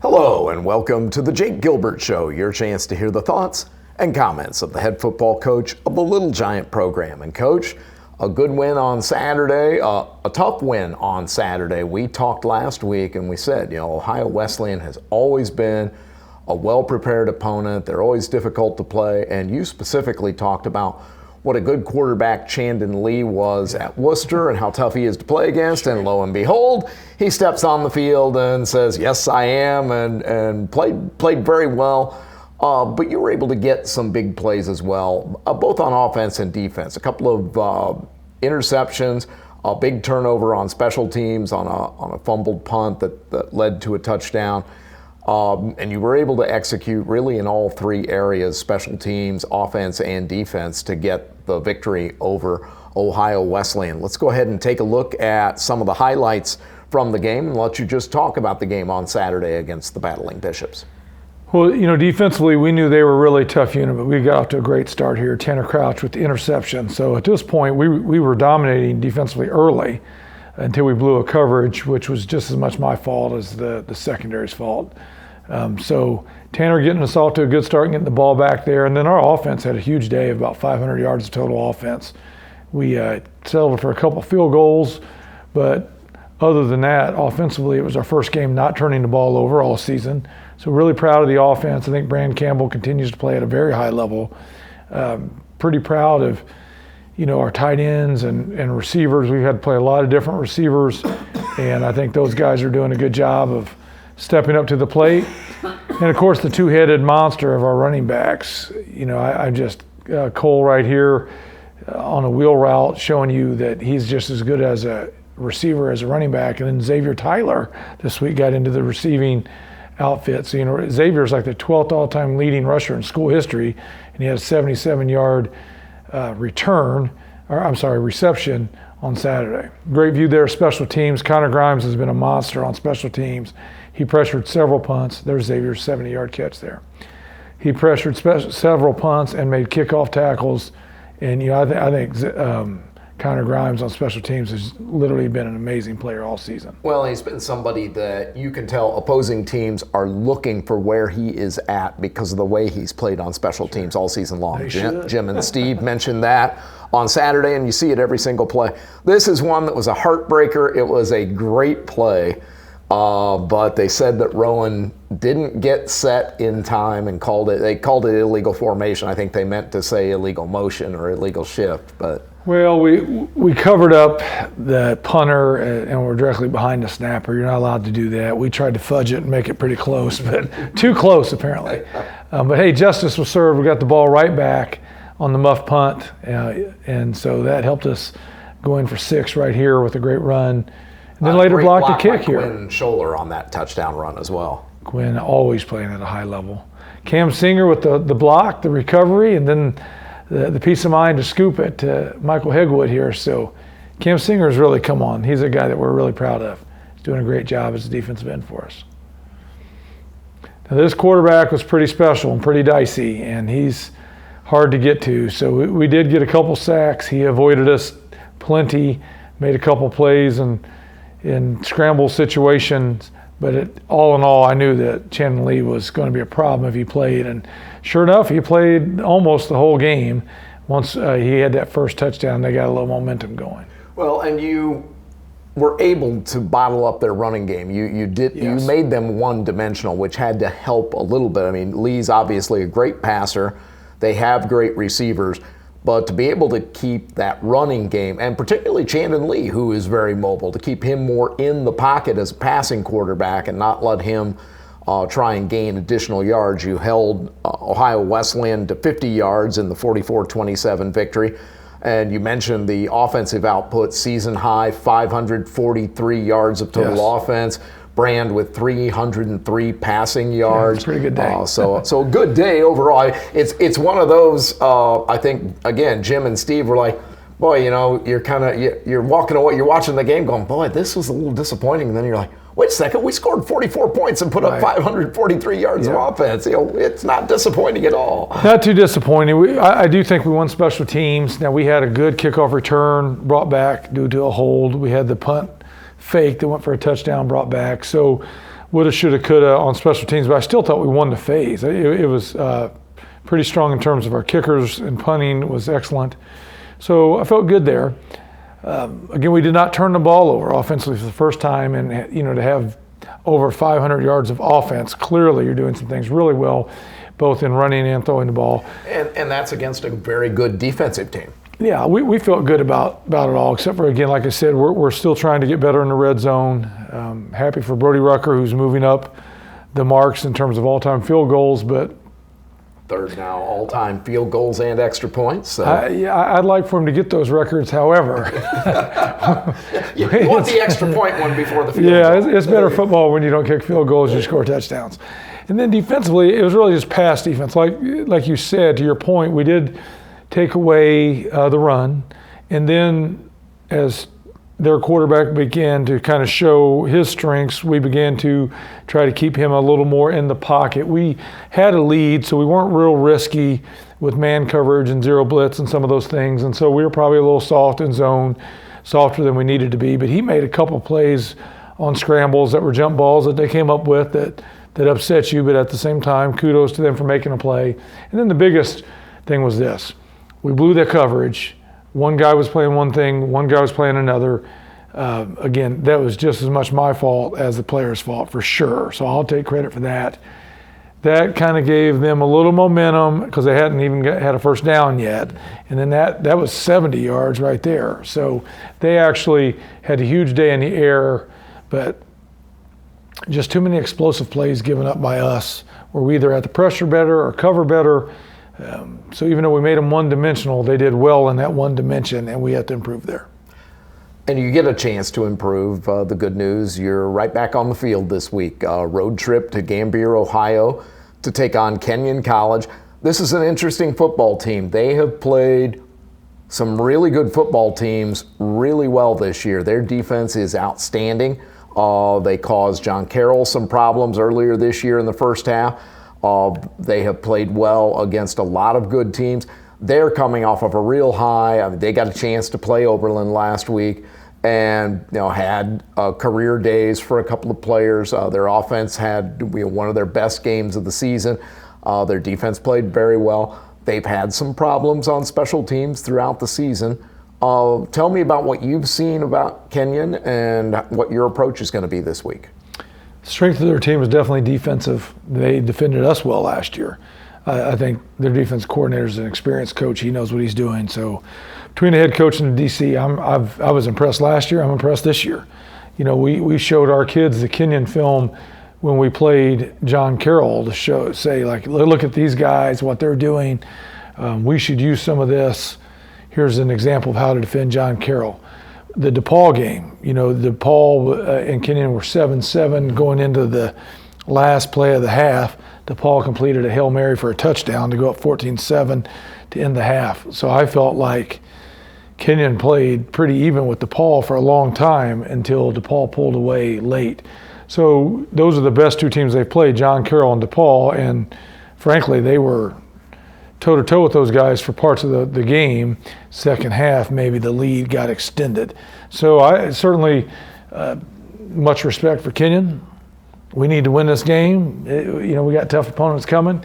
Hello and welcome to the Jake Gilbert Show, your chance to hear the thoughts and comments of the head football coach of the Little Giant program. And coach, a good win on Saturday, a tough win on Saturday. We talked last week and we said, Ohio Wesleyan has always been a well-prepared opponent. They're always difficult to play. And you specifically talked about what a good quarterback Chandon Lee was at Worcester and how tough he is to play against. And lo and behold, he steps on the field and says, yes, I am, and played very well. But you were able to get some big plays as well, both on offense and defense. A couple of interceptions, a big turnover on special teams on a fumbled punt that led to a touchdown. And you were able to execute really in all three areas, special teams, offense, and defense, to get the victory over Ohio Wesleyan. Let's go ahead and take a look at some of the highlights from the game and let you just talk about the game on Saturday against the Battling Bishops. Well, defensively, we knew they were a really tough unit, but we got off to a great start here. Tanner Crouch with the interception. So at this point, we were dominating defensively early until we blew a coverage, which was just as much my fault as the secondary's fault. So Tanner getting us off to a good start and getting the ball back there. And then our offense had a huge day of about 500 yards of total offense. We settled for a couple field goals, but other than that, offensively, it was our first game not turning the ball over all season. So really proud of the offense. I think Brent Campbell continues to play at a very high level. Pretty proud of, our tight ends and receivers. We've had to play a lot of different receivers, and I think those guys are doing a good job of stepping up to the plate. And of course, the two-headed monster of our running backs. I just, Cole right here on a wheel route showing you that he's just as good as a receiver as a running back. And then Xavier Tyler this week got into the receiving outfit. So, Xavier's like the 12th all-time leading rusher in school history, and he had a 77-yard reception on Saturday. Great view there, special teams. Connor Grimes has been a monster on special teams. He pressured several punts. There's Xavier's 70-yard catch there. He pressured several punts and made kickoff tackles. And, I think Connor Grimes on special teams has literally been an amazing player all season. Well, he's been somebody that you can tell opposing teams are looking for where he is at because of the way he's played on special teams all season long. Jim and Steve mentioned that on Saturday, and you see it every single play. This is one that was a heartbreaker. It was a great play, but they said that Rowan didn't get set in time and they called it illegal formation. I think they meant to say illegal motion or illegal shift, but. Well, we covered up the punter and we're directly behind the snapper. You're not allowed to do that. We tried to fudge it and make it pretty close, but too close apparently. But hey, justice was served. We got the ball right back on the muff punt, and so that helped us go in for 6 right here with a great run. And then later blocked a kick here. Quinn Scholler on that touchdown run as well. Quinn always playing at a high level. Cam Singer with the block, the recovery, and then the peace of mind to scoop it to Michael Hegwood here. So Cam Singer's really come on. He's a guy that we're really proud of. He's doing a great job as a defensive end for us. Now this quarterback was pretty special and pretty dicey, and he's hard to get to. So we did get a couple sacks. He avoided us plenty, made a couple plays in scramble situations. But all in all, I knew that Chandon Lee was going to be a problem if he played. And sure enough, he played almost the whole game. Once he had that first touchdown, they got a little momentum going. Well, and you were able to bottle up their running game. You made them one-dimensional, which had to help a little bit. I mean, Lee's obviously a great passer. They have great receivers. But to be able to keep that running game, and particularly Chandon Lee, who is very mobile, to keep him more in the pocket as a passing quarterback and not let him try and gain additional yards. You held Ohio Wesleyan to 50 yards in the 44-27 victory. And you mentioned the offensive output, season high, 543 yards of total offense. Brand with 303 passing yards. Yeah, pretty good day. So a good day overall. It's one of those. I think again, Jim and Steve were like, boy, you're walking away, you're watching the game, going, boy, this was a little disappointing. And then you're like, wait a second, we scored 44 points and put up 543 yards of offense. It's not disappointing at all. Not too disappointing. I do think we won special teams. Now we had a good kickoff return brought back due to a hold. We had the punt fake that went for a touchdown brought back. So woulda, shoulda, coulda on special teams, but I still thought we won the phase. It was pretty strong in terms of our kickers, and punting was excellent. So I felt good there. Again, we did not turn the ball over offensively for the first time, and to have over 500 yards of offense, clearly you're doing some things really well, both in running and throwing the ball. And that's against a very good defensive team. Yeah, we felt good about it all, except for, again, like I said, we're still trying to get better in the red zone. Happy for Brody Rucker, who's moving up the marks in terms of all-time field goals, but third now all-time field goals and extra points. So. I'd like for him to get those records. However, you want the extra point one before the field goal. Yeah, it's better football when you don't kick field goals, you score touchdowns. And then defensively, it was really just pass defense. Like you said, to your point, we did take away the run, and then as their quarterback began to kind of show his strengths, we began to try to keep him a little more in the pocket. We had a lead, so we weren't real risky with man coverage and zero blitz and some of those things, and so we were probably a little soft in zone, softer than we needed to be. But he made a couple plays on scrambles that were jump balls that they came up with that upset you, but at the same time, kudos to them for making a play. And then the biggest thing was this. We blew their coverage. One guy was playing one thing, one guy was playing another. Again, that was just as much my fault as the player's fault, for sure. So I'll take credit for that. That kind of gave them a little momentum because they hadn't even had a first down yet. And then that was 70 yards right there. So they actually had a huge day in the air, but just too many explosive plays given up by us where we either had to pressure better or cover better. So even though we made them one-dimensional, they did well in that one dimension, and we had to improve there. And you get a chance to improve. The good news, you're right back on the field this week. Road trip to Gambier, Ohio to take on Kenyon College. This is an interesting football team. They have played some really good football teams really well this year. Their defense is outstanding. They caused John Carroll some problems earlier this year in the first half. They have played well against a lot of good teams. They're coming off of a real high. I mean, they got a chance to play Oberlin last week and had career days for a couple of players. Their offense had one of their best games of the season. Their defense played very well. They've had some problems on special teams throughout the season. Tell me about what you've seen about Kenyon and what your approach is going to be this week. The strength of their team is definitely defensive. They defended us well last year. I think their defense coordinator is an experienced coach. He knows what he's doing. So between the head coach and the DC, I was impressed last year. I'm impressed this year. We showed our kids the Kenyon film when we played John Carroll to say, look at these guys, what they're doing. We should use some of this. Here's an example of how to defend John Carroll. The DePaul game, DePaul and Kenyon were 7-7 going into the last play of the half. DePaul completed a Hail Mary for a touchdown to go up 14-7 to end the half. So I felt like Kenyon played pretty even with DePaul for a long time until DePaul pulled away late. So those are the best two teams they've played, John Carroll and DePaul, and frankly, they were toe-to-toe with those guys for parts of the game. Second half, maybe the lead got extended. So I certainly much respect for Kenyon. We need to win this game. We got tough opponents coming,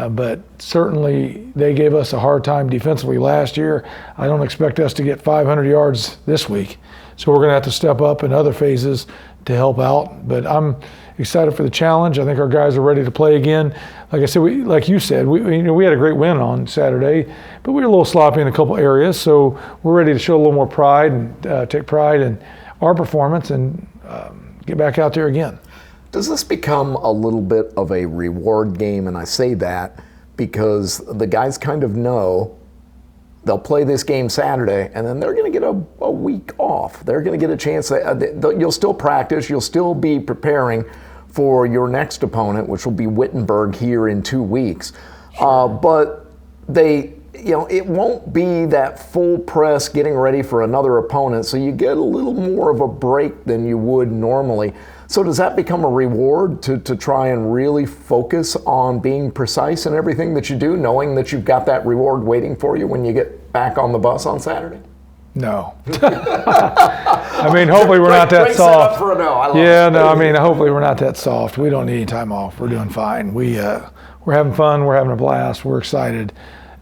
but certainly they gave us a hard time defensively last year. I don't expect us to get 500 yards this week. So we're going to have to step up in other phases to help out. But I'm excited for the challenge. I think our guys are ready to play again. Like I said, like you said, we had a great win on Saturday, but we were a little sloppy in a couple areas. So we're ready to show a little more pride and take pride in our performance and get back out there again. Does this become a little bit of a reward game? And I say that because the guys kind of know they'll play this game Saturday, and then they're going to get a week off. They're going to get a chance. You'll still practice. You'll still be preparing for your next opponent, which will be Wittenberg here in 2 weeks. But it won't be that full press getting ready for another opponent, so you get a little more of a break than you would normally. So does that become a reward to try and really focus on being precise in everything that you do, knowing that you've got that reward waiting for you when you get back on the bus on Saturday? No. I mean, hopefully we're not that Great soft. setup for a no. I love Yeah, it. no, I mean, hopefully we're not that soft. We don't need any time off. We're doing fine. We're having fun. We're having a blast. We're excited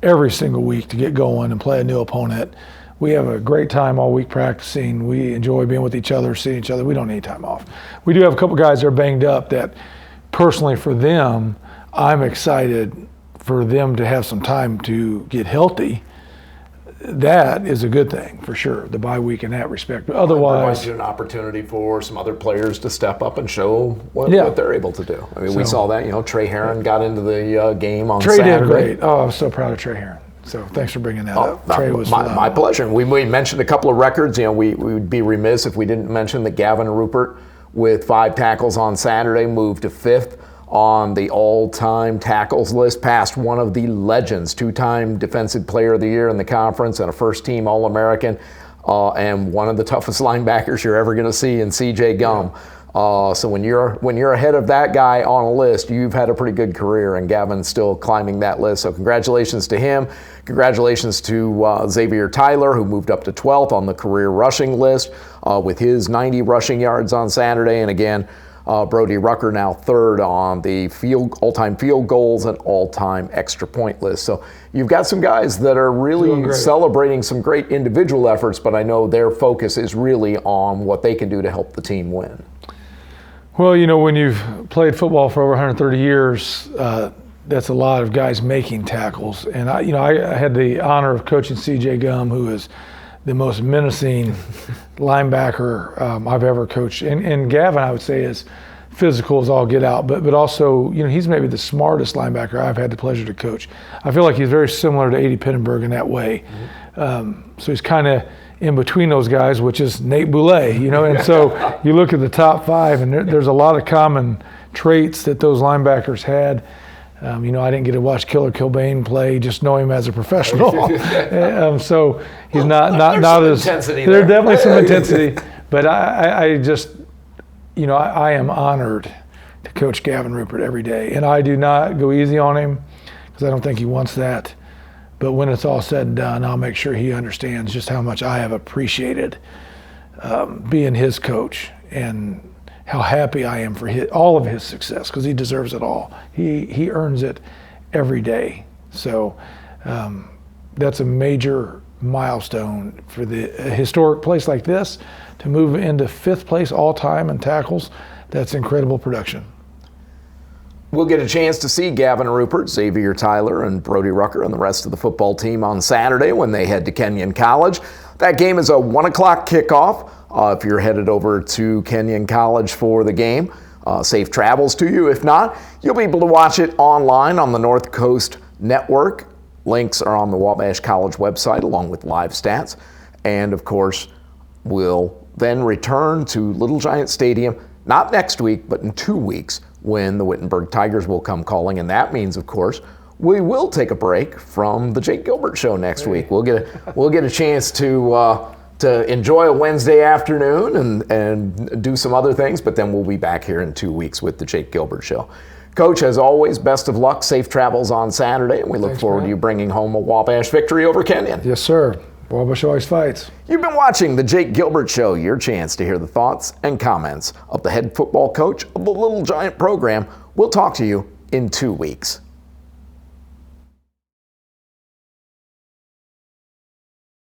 every single week to get going and play a new opponent. We have a great time all week practicing. We enjoy being with each other, seeing each other. We don't need time off. We do have a couple guys that are banged up that, personally for them, I'm excited for them to have some time to get healthy. That is a good thing for sure, the bye week in that respect. But otherwise, provides you an opportunity for some other players to step up and show what they're able to do. I mean, we saw that. Trey Herron got into the game on Saturday. Trey did great. Oh, I'm so proud of Trey Herron. So thanks for bringing that up. Trey was my pleasure. We mentioned a couple of records. We would be remiss if we didn't mention that Gavin Rupert, with 5 tackles on Saturday, moved to 5th on the all-time tackles list, past one of the legends, 2-time Defensive Player of the Year in the conference and a first-team All-American, and one of the toughest linebackers you're ever going to see in C.J. Gum. So when you're ahead of that guy on a list, you've had a pretty good career, and Gavin's still climbing that list. So congratulations to him. Congratulations to Xavier Tyler, who moved up to 12th on the career rushing list with his 90 rushing yards on Saturday. And again, Brody Rucker now 3rd on the all-time field goals and all-time extra point list. So you've got some guys that are really celebrating some great individual efforts, but I know their focus is really on what they can do to help the team win. Well, when you've played football for over 130 years, that's a lot of guys making tackles. And I had the honor of coaching C.J. Gum, who is the most menacing linebacker I've ever coached. And Gavin, I would say, is physical as all get out, but also, he's maybe the smartest linebacker I've had the pleasure to coach. I feel like he's very similar to A.D. Pittenberg in that way. So he's kind of in between those guys, which is Nate Boulay, and so you look at the top 5, and there's a lot of common traits that those linebackers had. I didn't get to watch Killer Kilbane play, just know him as a professional. So he's not as intensity there's definitely some intensity, but I just I am honored to coach Gavin Rupert every day, and I do not go easy on him because I don't think he wants that. But when it's all said and done, I'll make sure he understands just how much I have appreciated being his coach and how happy I am for all of his success, because he deserves it all. He earns it every day. So that's a major milestone for a historic place like this to move into 5th place all time in tackles. That's incredible production. We'll get a chance to see Gavin Rupert, Xavier Tyler, and Brody Rucker and the rest of the football team on Saturday when they head to Kenyon College. That game is a 1 o'clock kickoff. If you're headed over to Kenyon College for the game, safe travels to you. If not, you'll be able to watch it online on the North Coast Network. Links are on the Wabash College website along with live stats. And of course, we'll then return to Little Giant Stadium, not next week, but in 2 weeks, when the Wittenberg Tigers will come calling. And that means, of course, we will take a break from the Jake Gilbert Show next week. We'll get a chance to enjoy a Wednesday afternoon and do some other things, but then we'll be back here in 2 weeks with the Jake Gilbert Show. Coach, as always, best of luck, safe travels on Saturday, and we look forward to you bringing home a Wabash victory over Kenyon. Yes, sir. Wabash always fights. You've been watching the Jake Gilbert Show, your chance to hear the thoughts and comments of the head football coach of the Little Giant program. We'll talk to you in 2 weeks.